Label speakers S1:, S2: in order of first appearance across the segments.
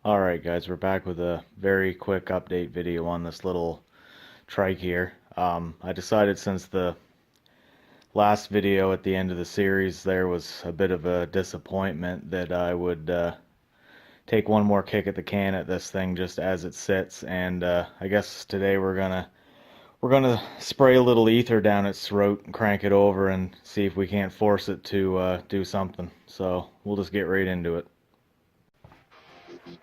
S1: Alright guys, we're back with a very quick update video on this little trike here. I decided since the last video at the end of the series there was a bit of a disappointment that I would take one more kick at the can at this thing just as it sits, and I guess today we're gonna spray a little ether down its throat and crank it over and see if we can't force it to do something. So we'll just get right into it.
S2: Take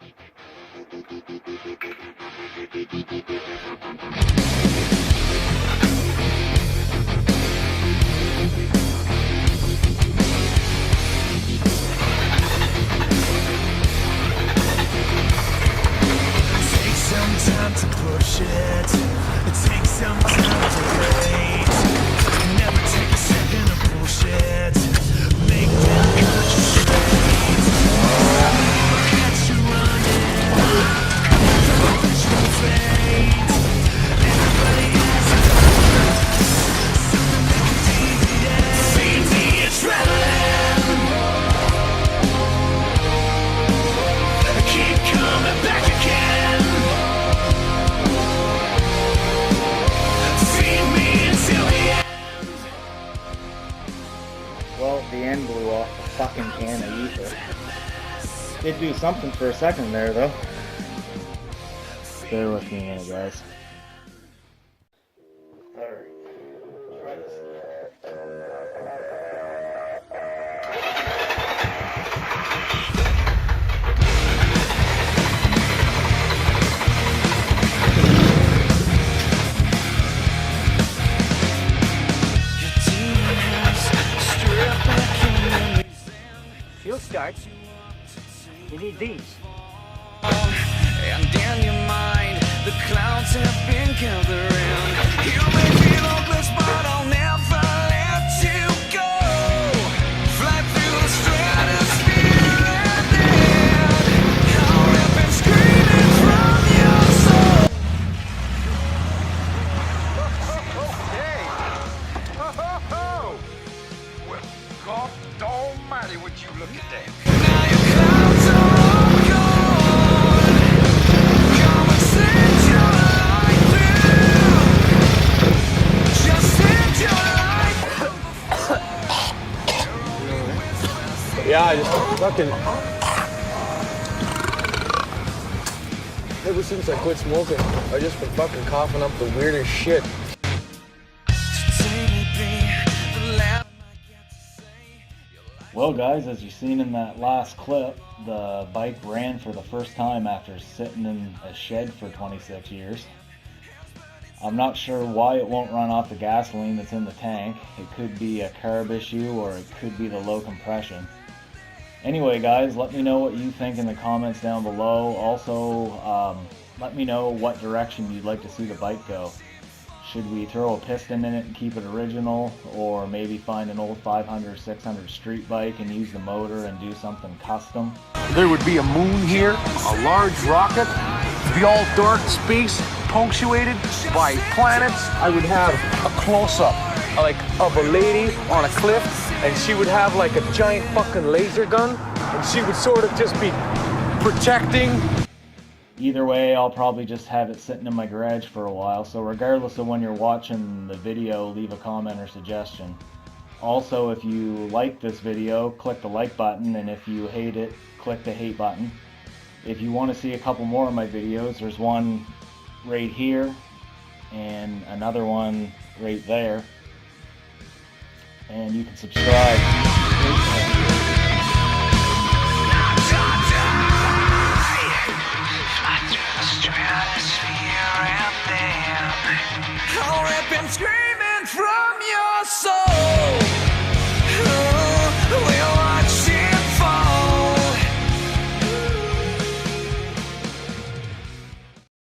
S2: some time to push it. Take some time to wait. Never take a second of bullshit. Make them concentrate. Catch you running. Don't push your fate. Everybody has a something that can deviate. See the adrenaline. Keep coming back again. Feed me until the end.
S1: Well, the end blew off the fucking can of ether. Did do something for a second there, though. Bear with me a minute, guys. Alright, try this.
S3: Fuel starts. You need these.
S2: And in your mind, the clouds have been gathering. You may feel hopeless, but I'll never let you go. Fly through the stratosphere and then I'll rip and screaming from your soul.
S4: Hey! Ho, ho, ho! Well, God almighty, would you look at that?
S2: Now your clouds are all gone. Come and send your light through. Just send your light.
S5: Yeah, I just fucking. Ever since I quit smoking, I just been fucking coughing up the weirdest shit.
S1: Well guys, as you've seen in that last clip, the bike ran for the first time after sitting in a shed for 26 years. I'm not sure why it won't run off the gasoline that's in the tank. It could be a carb issue or it could be the low compression. Anyway guys, let me know what you think in the comments down below. Also, let me know what direction you'd like to see the bike go. Should we throw a piston in it and keep it original, or maybe find an old 500 or 600 street bike and use the motor and do something custom?
S6: There would be a moon here, a large rocket, be all dark space punctuated by planets. I would have a close-up, like, of a lady on a cliff, and she would have like a giant fucking laser gun, and she would sort of just be protecting.
S1: Either way, I'll probably just have it sitting in my garage for a while, so regardless of when you're watching the video, leave a comment or suggestion. Also, if you like this video, click the like button, and if you hate it, click the hate button. If you want to see a couple more of my videos, there's one right here, and another one right there. And you can subscribe.
S2: I'll rip and scream.